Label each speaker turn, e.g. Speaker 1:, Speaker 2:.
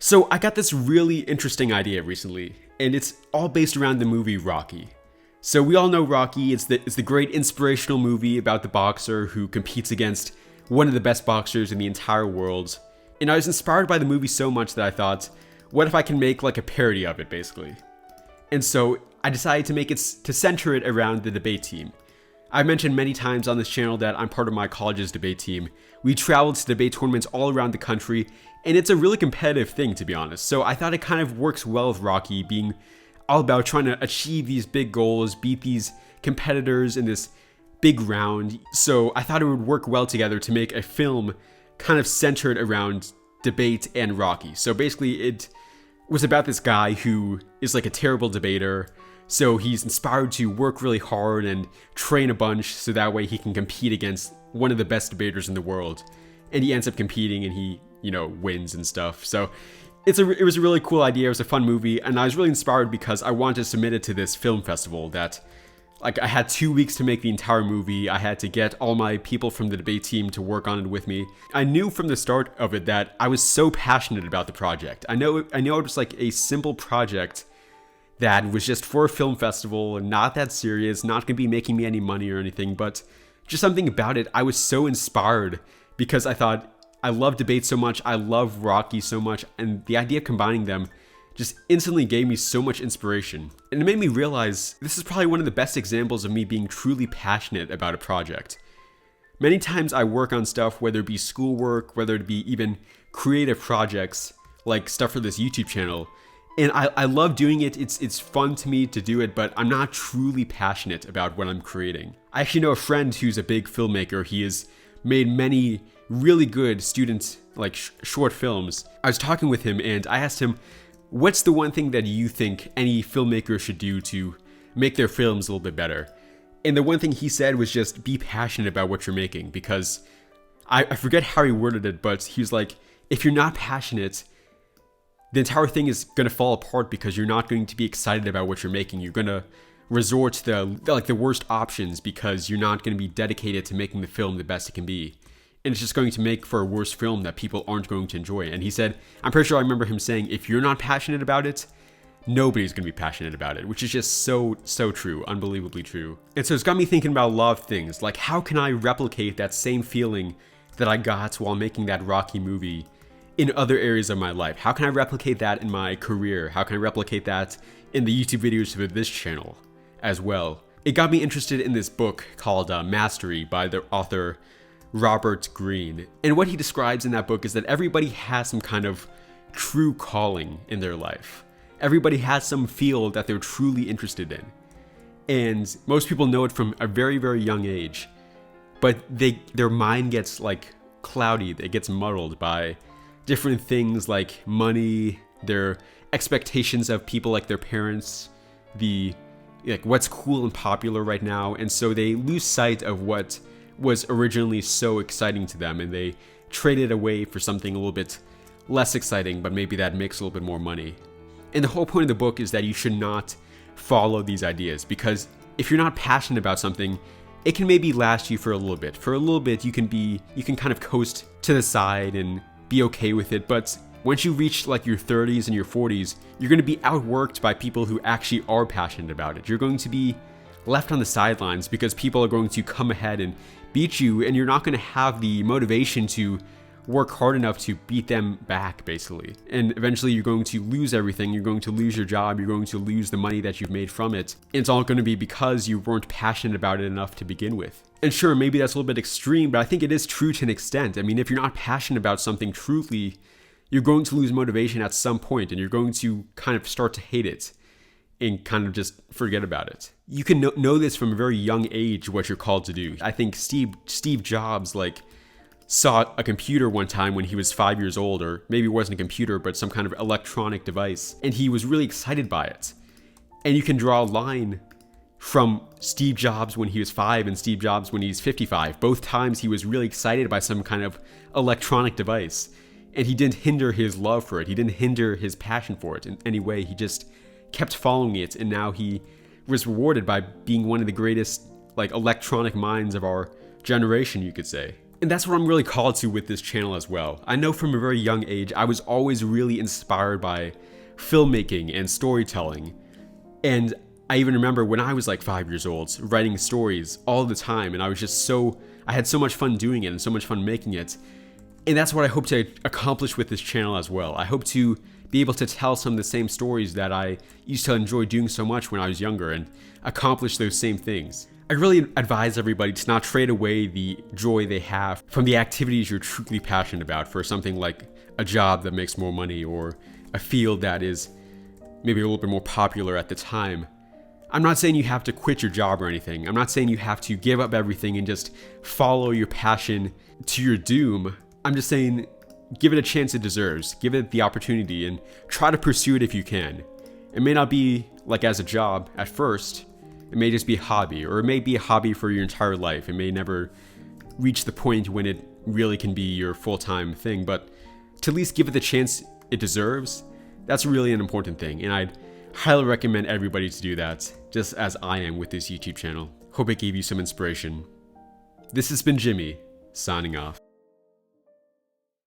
Speaker 1: So I got this really interesting idea recently, and it's all based around the movie Rocky. So we all know Rocky. It's the great inspirational movie about the boxer who competes against one of the best boxers in the entire world. And I was inspired by the movie so much that I thought, what if I can make like a parody of it, basically? And so I decided to center it around the debate team. I've mentioned many times on this channel that I'm part of my college's debate team. We travel to debate tournaments all around the country, and it's a really competitive thing, to be honest. So I thought it kind of works well with Rocky being all about trying to achieve these big goals, beat these competitors in this big round. So I thought it would work well together to make a film kind of centered around debate and Rocky. So basically it was about this guy who is like a terrible debater. So he's inspired to work really hard and train a bunch so that way he can compete against one of the best debaters in the world. And he ends up competing and he, wins and stuff. So it was a really cool idea. It was a fun movie, and I was really inspired because I wanted to submit it to this film festival that, like, I had 2 weeks to make the entire movie. I had to get all my people from the debate team to work on it with me. I knew from the start of it that I was so passionate about the project. I know it was like a simple project that was just for a film festival and not that serious, not gonna be making me any money or anything, but just something about it. I was so inspired because I thought, I love debate so much, I love Rocky so much, and the idea of combining them just instantly gave me so much inspiration. And it made me realize this is probably one of the best examples of me being truly passionate about a project. Many times I work on stuff, whether it be schoolwork, whether it be even creative projects, like stuff for this YouTube channel, and I love doing it. It's fun to me to do it, but I'm not truly passionate about what I'm creating. I actually know a friend who's a big filmmaker. He has made many really good student short films. I was talking with him and I asked him, what's the one thing that you think any filmmaker should do to make their films a little bit better? And the one thing he said was just be passionate about what you're making, because I forget how he worded it, but he was like, if you're not passionate, the entire thing is going to fall apart because you're not going to be excited about what you're making. You're going to resort to the worst options because you're not going to be dedicated to making the film the best it can be. And it's just going to make for a worse film that people aren't going to enjoy. And he said, I'm pretty sure I remember him saying, if you're not passionate about it, nobody's going to be passionate about it, which is just so true, unbelievably true. And so it's got me thinking about a lot of things, like how can I replicate that same feeling that I got while making that Rocky movie in other areas of my life? How can I replicate that in my career? How can I replicate that in the YouTube videos for this channel as well? It got me interested in this book called Mastery by the author Robert Greene. And what he describes in that book is that everybody has some kind of true calling in their life. Everybody has some field that they're truly interested in. And most people know it from a very, very young age. But their mind gets cloudy, it gets muddled by different things like money, their expectations of people like their parents, what's cool and popular right now. And so they lose sight of what was originally so exciting to them, and they trade it away for something a little bit less exciting, but maybe that makes a little bit more money. And the whole point of the book is that you should not follow these ideas, because if you're not passionate about something, it can maybe last you for a little bit. For a little bit, you can kind of coast to the side and be okay with it, but once you reach your 30s and your 40s, you're going to be outworked by people who actually are passionate about it. You're going to be left on the sidelines because people are going to come ahead and beat you, and you're not going to have the motivation to work hard enough to beat them back, basically. And eventually you're going to lose everything. You're going to lose your job. You're going to lose the money that you've made from it. And it's all going to be because you weren't passionate about it enough to begin with. And sure, maybe that's a little bit extreme, but I think it is true to an extent. I mean, if you're not passionate about something truly, you're going to lose motivation at some point, and you're going to kind of start to hate it and kind of just forget about it. You can know this from a very young age, what you're called to do. I think Steve Jobs saw a computer one time when he was 5 years old, or maybe it wasn't a computer, but some kind of electronic device, and he was really excited by it. And you can draw a line from Steve Jobs when he was 5 and Steve Jobs when he's 55. Both times he was really excited by some kind of electronic device, and he didn't hinder his love for it. He didn't hinder his passion for it in any way. He just kept following it, and now he was rewarded by being one of the greatest electronic minds of our generation, you could say. And that's what I'm really called to with this channel as well. I know from a very young age, I was always really inspired by filmmaking and storytelling. And I even remember when I was like 5 years old, writing stories all the time, and I had so much fun doing it and so much fun making it. And that's what I hope to accomplish with this channel as well. I hope to be able to tell some of the same stories that I used to enjoy doing so much when I was younger and accomplish those same things. I really advise everybody to not trade away the joy they have from the activities you're truly passionate about for something like a job that makes more money or a field that is maybe a little bit more popular at the time. I'm not saying you have to quit your job or anything. I'm not saying you have to give up everything and just follow your passion to your doom. I'm just saying give it a chance it deserves. Give it the opportunity and try to pursue it if you can. It may not be like as a job at first. It may just be a hobby, or it may be a hobby for your entire life. It may never reach the point when it really can be your full-time thing, but to at least give it the chance it deserves, that's really an important thing. And I'd highly recommend everybody to do that, just as I am with this YouTube channel. Hope it gave you some inspiration. This has been Jimmy, signing off.